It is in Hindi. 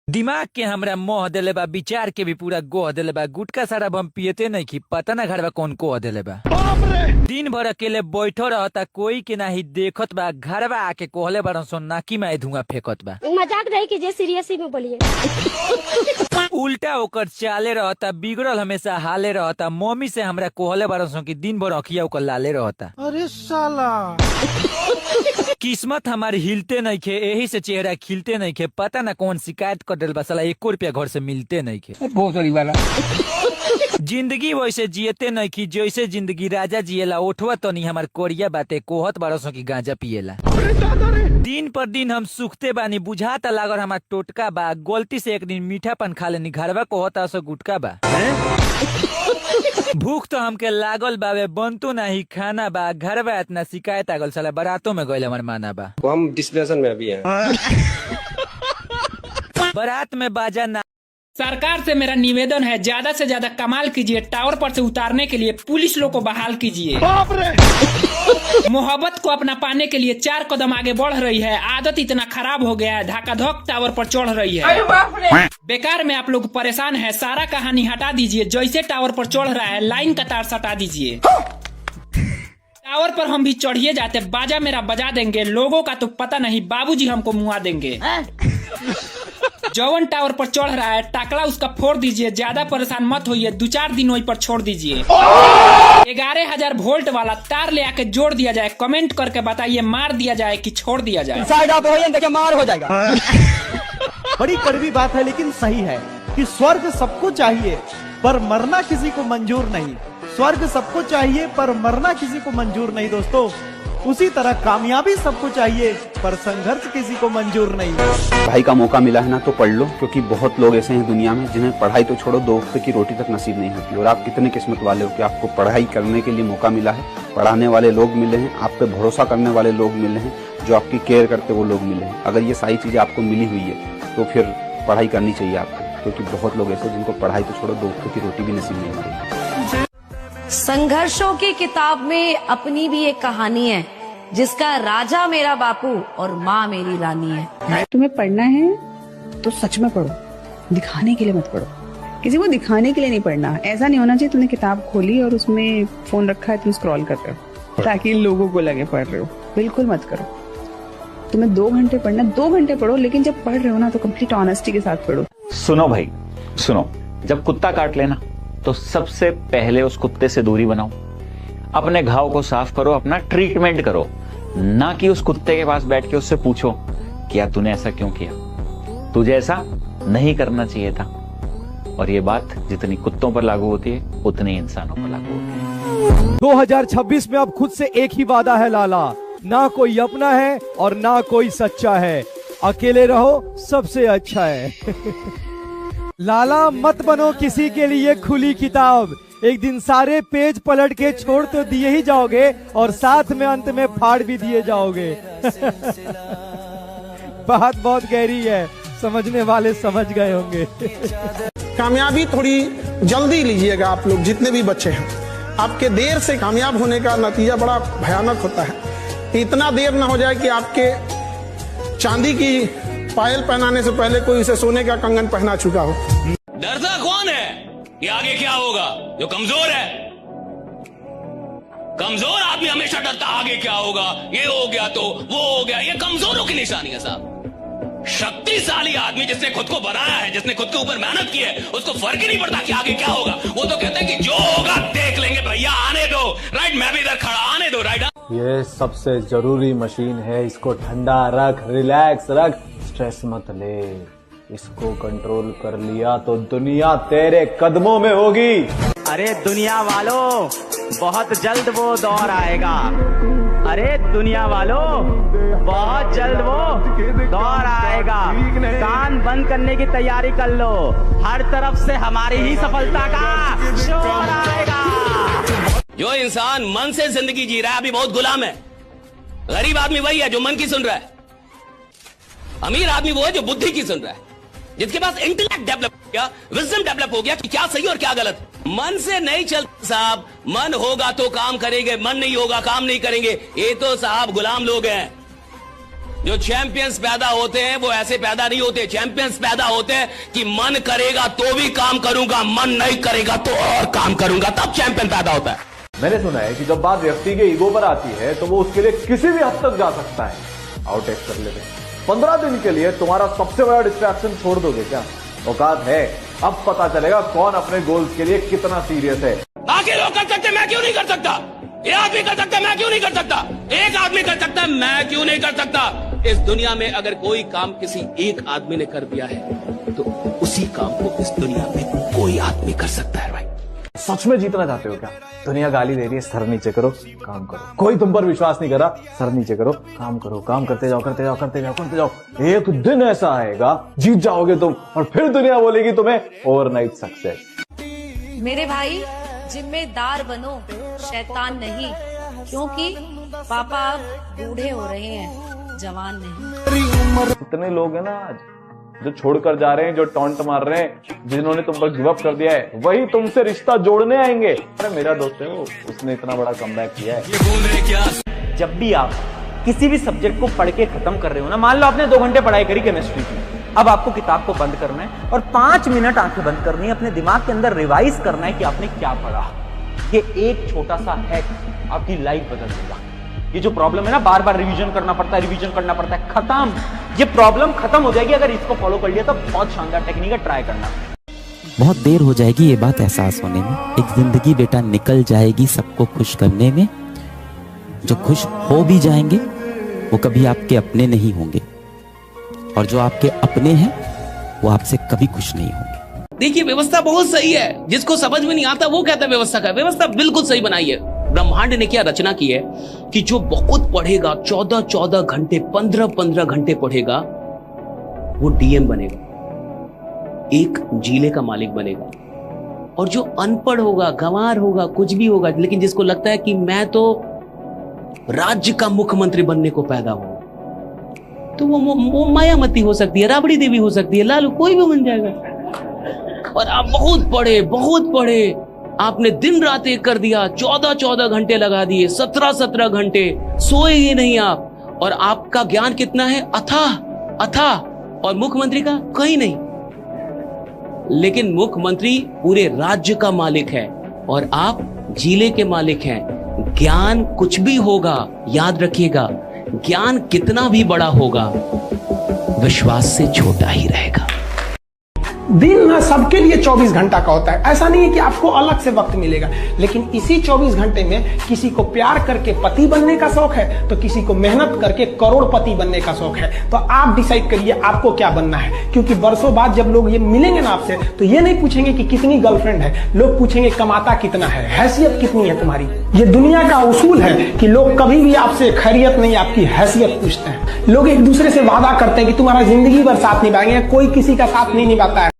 दिमाग के हमरा मोह देले बा, विचार के भी पूरा गोह देले बा। गुटका सारा हम पियते नहीं की, पता ना घरवा कौन कोह देले बा। दिन भर अकेले बैठो रहता, कोई के नाही देखत बा। घरवा आके कोहले बारन सो नाकी में धुआं फेंकत बा। मजाक नहीं कीजिए, सीरियसली में बोलिए। उल्टा ओकर चाले रहता, बिगड़ल हमेशा हाले रहता। मम्मी से हमरा कोहले बारन सो की दिन भर अखिया ओकर लाले रहता। अरे साला किस्मत हमार हिलते नहीं खे, यही से चेहरा खिलते नहीं खे। पता ना कौन शिकायत कर दिल बा, साला 1 रुपया घर से मिलते नहीं खे। वाला जिंदगी वैसे जियते नहीं की जैसे जिंदगी राजा जिएला। उठवा तो नहीं हमार कोरिया बाते कोहत बारसों की गांजा पिएला। दिन पर दिन हम सुखते बानी, बुझाता लागल हमार टोटका बा। गलती से एक दिन मीठापन खा लेनी, घरवा कोहता सो गुटका बा। भूख तो हमके लागल बावे, बनतो नहीं खाना बा। घरवा इतना शिकायत आगल, साला बारातों में गइल हमार माना बा। हम डिस्प्रेशन में अभी हैं। बारात में बाजा ना। सरकार से मेरा निवेदन है, ज्यादा से ज्यादा कमाल कीजिए। टावर पर से उतारने के लिए पुलिस लोग को बहाल कीजिए। मोहब्बत को अपना पाने के लिए 4 कदम आगे बढ़ रही है। आदत इतना खराब हो गया है, धक्का-धक टावर पर चढ़ रही है। बेकार में आप लोग परेशान हैं। सारा कहानी हटा दीजिए। जैसे टावर पर चढ़ रहा है, लाइन का तार सटा दीजिए। टावर पर हम भी चढ़िए जाते, बाजा मेरा बजा देंगे। लोगों का तो पता नहीं, बाबूजी हमको मुआ देंगे। जौवन टावर पर चढ़ रहा है, टाकला उसका फोड़ दीजिए। ज्यादा परेशान मत होइए, 2-4 दिन वहीं पर छोड़ दीजिए। 11,000 वोल्ट वाला तार ले आके जोड़ दिया जाए। कमेंट करके बताइए, मार दिया जाए कि छोड़ दिया जाए। साइड आप होइए, देखिए मार हो जाएगा। बड़ी कड़वी बात है लेकिन सही है कि स्वर्ग सबको चाहिए पर मरना किसी को मंजूर नहीं। स्वर्ग सबको चाहिए पर मरना किसी को मंजूर नहीं दोस्तों। उसी तरह कामयाबी सबको चाहिए पर संघर्ष किसी को मंजूर नहीं। पढ़ाई का मौका मिला है ना तो पढ़ लो, क्योंकि बहुत लोग ऐसे हैं दुनिया में जिन्हें पढ़ाई तो छोड़ो 2 वक्त की रोटी तक नसीब नहीं होती। और आप कितने किस्मत वाले हो कि आपको पढ़ाई करने के लिए मौका मिला है। पढ़ाने वाले लोग मिले हैं, आप पे भरोसा करने वाले लोग मिले हैं, जो आपकी केयर करते वो लोग मिले हैं। अगर ये सारी चीजें आपको मिली हुई है तो फिर पढ़ाई करनी चाहिए आपको, क्योंकि बहुत लोग ऐसे जिनको पढ़ाई तो छोड़ो 2 वक्त की रोटी भी नसीब नहीं होती। संघर्षों की किताब में अपनी भी एक कहानी है, जिसका राजा मेरा बापू और माँ मेरी रानी है। तुम्हें पढ़ना है तो सच में पढ़ो, दिखाने के लिए मत पढ़ो। किसी को दिखाने के लिए नहीं पढ़ना। ऐसा नहीं होना चाहिए तुमने किताब खोली और उसमें फोन रखा है, तुम स्क्रॉल कर रहे हो ताकि लोगों को लगे पढ़ रहे हो। बिल्कुल मत करो। तुम्हें 2 घंटे पढ़ना, 2 घंटे पढ़ो, लेकिन जब पढ़ रहे हो ना तो कंप्लीट ऑनेस्टी के साथ पढ़ो। सुनो भाई सुनो, जब कुत्ता काट लेना तो सबसे पहले उस कुत्ते से दूरी बनाओ। अपने घाव को साफ करो, अपना ट्रीटमेंट करो, ना कि उस कुत्ते के पास बैठ के उससे पूछो क्या तूने ऐसा क्यों किया, तुझे ऐसा नहीं करना चाहिए था। और ये बात जितनी कुत्तों पर लागू होती है उतनी इंसानों पर लागू होती है। 2026 में अब खुद से एक ही वादा है लाला, ना कोई अपना है और ना कोई सच्चा है। अकेले रहो सबसे अच्छा है। लाला मत बनो किसी के लिए खुली किताब। एक दिन सारे पेज पलट के छोड़ तो दिए ही जाओगे और साथ में अंत में फाड़ भी दिए जाओगे। बात बहुत गहरी है, समझने वाले समझ गए होंगे। कामयाबी थोड़ी जल्दी लीजिएगा आप लोग, जितने भी बच्चे हैं। आपके देर से कामयाब होने का नतीजा बड़ा भयानक होता है। इतना देर ना हो जाए कि आपके चांदी की पायल पहनाने से पहले कोई उसे सोने का कंगन पहना चुका हो। डरता कौन है कि आगे क्या होगा? जो कमजोर है। कमजोर आदमी हमेशा डरता आगे क्या होगा, ये हो गया तो वो हो गया। ये कमजोरों की निशानी है साहब। शक्तिशाली आदमी जिसने खुद को बनाया है, जिसने खुद के ऊपर मेहनत की है, उसको फर्क ही नहीं पड़ता कि आगे क्या होगा। वो तो कहते हैं कि जो होगा देख लेंगे भैया, आने दो। राइट, मैं भी इधर खड़ा, आने दो। राइट, ये सबसे जरूरी मशीन है, इसको ठंडा रख, रिलैक्स रख, स्ट्रेस मत ले। इसको कंट्रोल कर लिया तो दुनिया तेरे कदमों में होगी। अरे दुनिया वालों, बहुत जल्द वो दौर आएगा। अरे दुनिया वालों, बहुत जल्द वो दौर आएगा। कान बंद करने की तैयारी कर लो, हर तरफ से हमारी ही सफलता का शोर आएगा। जो इंसान मन से जिंदगी जी रहा है अभी बहुत गुलाम है। गरीब आदमी वही है जो मन की सुन रहा है। अमीर आदमी वो है जो बुद्धि की सुन रहा है, जिसके पास इंटेलेक्ट डेवलप हो गया, विजडम डेवलप हो गया कि क्या सही और क्या गलत। मन से नहीं चलता साहब। मन होगा तो काम करेंगे, मन नहीं होगा काम नहीं करेंगे। ये तो साहब गुलाम लोग हैं जो चैंपियंस पैदा होते हैं वो ऐसे पैदा नहीं होते। चैंपियंस पैदा होते हैं कि मन करेगा तो भी काम करूंगा, मन नहीं करेगा तो और काम करूंगा, तब चैंपियन पैदा होता है। मैंने सुना है कि जब बात व्यक्ति के ईगो पर आती है तो वो उसके लिए किसी भी हद तक जा सकता है। आउट एक्स कर लेते 15 दिन के लिए तुम्हारा सबसे बड़ा डिस्ट्रैक्शन छोड़ दोगे क्या? औकात है, अब पता चलेगा कौन अपने गोल्स के लिए कितना सीरियस है। बाकी लोग कर सकते, मैं क्यों नहीं कर सकता? ये आदमी कर सकता है, मैं क्यों नहीं कर सकता? एक आदमी कर सकता है, मैं क्यों नहीं कर सकता? इस दुनिया में अगर कोई काम किसी एक आदमी ने कर दिया है तो उसी काम को इस दुनिया में कोई आदमी कर सकता है भाई। सच में जीतना चाहते हो क्या? दुनिया गाली दे रही है, सर नीचे करो, काम करो। कोई तुम पर विश्वास नहीं कर रहा, सर नीचे करो, काम करो, काम करते जाओ, करते जाओ, करते जाओ, करते जाओ। एक दिन ऐसा आएगा जीत जाओगे तुम, और फिर दुनिया बोलेगी तुम्हें ओवरनाइट सक्सेस। मेरे भाई जिम्मेदार बनो, शैतान नहीं, क्योंकि पापा अब बूढ़े हो रहे हैं, जवान नहीं। इतने लोग हैं ना आज जो छोड़कर जा रहे हैं, जो टॉन्ट मार रहे हैं, जिन्होंने तुम पर गिव अप कर दिया है, वही तुमसे रिश्ता जोड़ने आएंगे। अरे मेरा दोस्त है वो, उसने इतना बड़ा कमबैक किया है। जब भी आप किसी भी सब्जेक्ट को पढ़ के खत्म कर रहे हो ना, मान लो आपने 2 घंटे पढ़ाई करी केमिस्ट्री की, अब आपको किताब को बंद करना है और 5 मिनट आंखें बंद करनी है, अपने दिमाग के अंदर रिवाइज करना है कि आपने क्या पढ़ा। ये एक छोटा सा हैक आपकी लाइफ बदल देगा। ये जो प्रॉब्लम है ना, बार बार रिवीजन करना पड़ता है, रिवीजन करना पड़ता है, खत्म। ये प्रॉब्लम खत्म हो जाएगी अगर इसको फॉलो कर लिया तो। बहुत शानदार टेक्निक है, ट्राई करना। बहुत देर हो जाएगी ये बात एहसास होने में, एक जिंदगी बेटा निकल जाएगी सबको खुश करने में। जो खुश हो भी जाएंगे वो कभी आपके अपने नहीं होंगे, और जो आपके अपने हैं वो आपसे कभी खुश नहीं होंगे। देखिए व्यवस्था बहुत सही है, जिसको समझ में नहीं आता वो कहता है व्यवस्था का। व्यवस्था बिल्कुल सही बनाई है। ब्रह्मांड ने क्या रचना की है कि जो बहुत पढ़ेगा, 14-14 घंटे, 15-15 घंटे पढ़ेगा, वो डीएम बनेगा, एक जिले का मालिक बनेगा। और जो अनपढ़ होगा, गंवार होगा, कुछ भी होगा, लेकिन जिसको लगता है कि मैं तो राज्य का मुख्यमंत्री बनने को पैदा हूं, तो वो मायामती हो सकती है, राबड़ी देवी हो सकती है, लालू कोई भी बन जाएगा। और आप बहुत पढ़े, आपने दिन रात एक कर दिया, 14-14 घंटे लगा दिए, 17-17 घंटे सोए ही नहीं आप, और आपका ज्ञान कितना है? अथाह। और मुख्यमंत्री का कहीं नहीं। लेकिन मुख्यमंत्री पूरे राज्य का मालिक है और आप जिले के मालिक हैं। ज्ञान कुछ भी होगा, याद रखिएगा, ज्ञान कितना भी बड़ा होगा, विश्वास से छोटा ही रहेगा। दिन ना सबके लिए 24 घंटा का होता है। ऐसा नहीं है कि आपको अलग से वक्त मिलेगा, लेकिन इसी 24 घंटे में किसी को प्यार करके पति बनने का शौक है, तो किसी को मेहनत करके करोड़पति बनने का शौक है। तो आप डिसाइड करिए आपको क्या बनना है, क्योंकि वर्षों बाद जब लोग ये मिलेंगे ना आपसे, तो ये नहीं पूछेंगे कि कितनी गर्लफ्रेंड है, लोग पूछेंगे कमाता कितना है, हैसियत कितनी है तुम्हारी। ये दुनिया का उसूल है कि लोग कभी भी आपसे खैरियत नहीं, आपकी हैसियत पूछते हैं। लोग एक दूसरे से वादा करते हैं कि तुम्हारा जिंदगी भर साथ निभाएंगे, कोई किसी का साथ नहीं निभाता है।